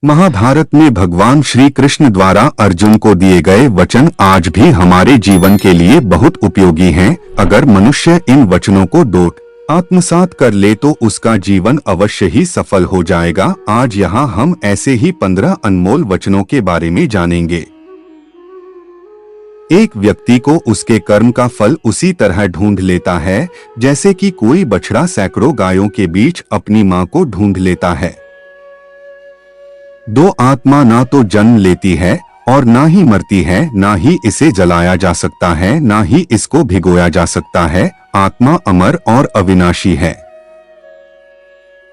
महाभारत में भगवान श्री कृष्ण द्वारा अर्जुन को दिए गए वचन आज भी हमारे जीवन के लिए बहुत उपयोगी हैं। अगर मनुष्य इन वचनों को आत्मसात कर ले तो उसका जीवन अवश्य ही सफल हो जाएगा। आज यहाँ हम ऐसे ही 15 अनमोल वचनों के बारे में जानेंगे। एक व्यक्ति को उसके कर्म का फल उसी तरह ढूंढ लेता है जैसे कि कोई बछड़ा सैकड़ों गायों के बीच अपनी मां को ढूंढ लेता है। दो आत्मा ना तो जन्म लेती है और ना ही मरती है, ना ही इसे जलाया जा सकता है, ना ही इसको भिगोया जा सकता है। आत्मा अमर और अविनाशी है।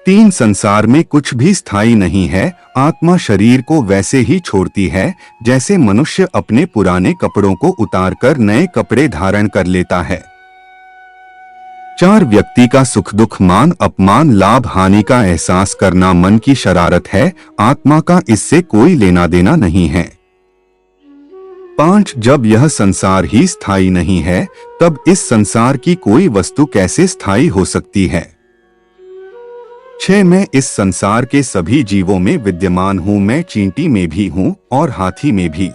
तीन, संसार में कुछ भी स्थायी नहीं है। आत्मा शरीर को वैसे ही छोड़ती है जैसे मनुष्य अपने पुराने कपड़ों को उतारकर नए कपड़े धारण कर लेता है। 4, व्यक्ति का सुख दुख मान अपमान लाभ हानि का एहसास करना मन की शरारत है। आत्मा का इससे कोई लेना देना नहीं है। 5, जब यह संसार ही स्थायी नहीं है तब इस संसार की कोई वस्तु कैसे स्थायी हो सकती है। 6, मैं इस संसार के सभी जीवों में विद्यमान हूँ, मैं चींटी में भी हूँ और हाथी में भी।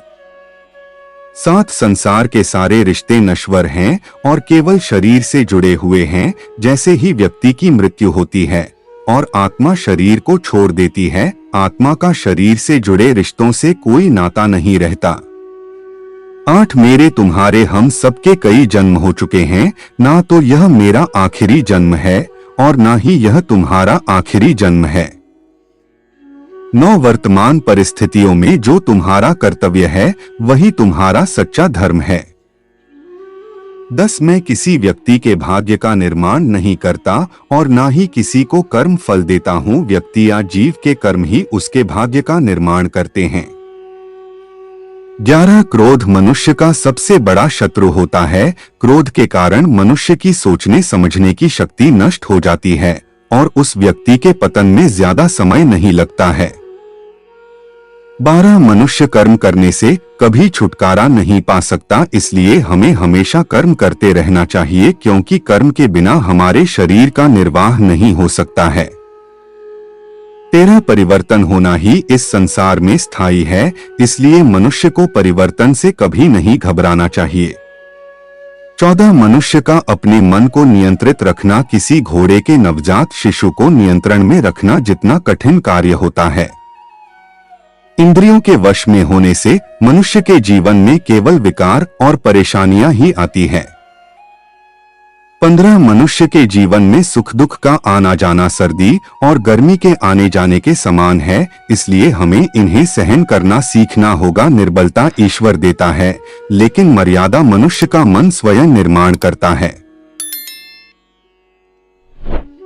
7, संसार के सारे रिश्ते नश्वर हैं और केवल शरीर से जुड़े हुए हैं। जैसे ही व्यक्ति की मृत्यु होती है और आत्मा शरीर को छोड़ देती है, आत्मा का शरीर से जुड़े रिश्तों से कोई नाता नहीं रहता। 8, मेरे तुम्हारे हम सबके कई जन्म हो चुके हैं, ना तो यह मेरा आखिरी जन्म है और ना ही यह तुम्हारा आखिरी जन्म है। 9, वर्तमान परिस्थितियों में जो तुम्हारा कर्तव्य है वही तुम्हारा सच्चा धर्म है। 10, मैं किसी व्यक्ति के भाग्य का निर्माण नहीं करता और ना ही किसी को कर्म फल देता हूँ। व्यक्ति या जीव के कर्म ही उसके भाग्य का निर्माण करते हैं। 11, क्रोध मनुष्य का सबसे बड़ा शत्रु होता है। क्रोध के कारण मनुष्य की सोचने समझने की शक्ति नष्ट हो जाती है और उस व्यक्ति के पतन में ज्यादा समय नहीं लगता है। 12, मनुष्य कर्म करने से कभी छुटकारा नहीं पा सकता, इसलिए हमें हमेशा कर्म करते रहना चाहिए क्योंकि कर्म के बिना हमारे शरीर का निर्वाह नहीं हो सकता है। 13, परिवर्तन होना ही इस संसार में स्थायी है, इसलिए मनुष्य को परिवर्तन से कभी नहीं घबराना चाहिए। 14, मनुष्य का अपने मन को नियंत्रित रखना किसी घोड़े के नवजात शिशु को नियंत्रण में रखना जितना कठिन कार्य होता है। इंद्रियों के वश में होने से मनुष्य के जीवन में केवल विकार और परेशानियां ही आती है। 15, मनुष्य के जीवन में सुख दुख का आना जाना सर्दी और गर्मी के आने जाने के समान है, इसलिए हमें इन्हें सहन करना सीखना होगा। निर्बलता ईश्वर देता है, लेकिन मर्यादा मनुष्य का मन स्वयं निर्माण करता है।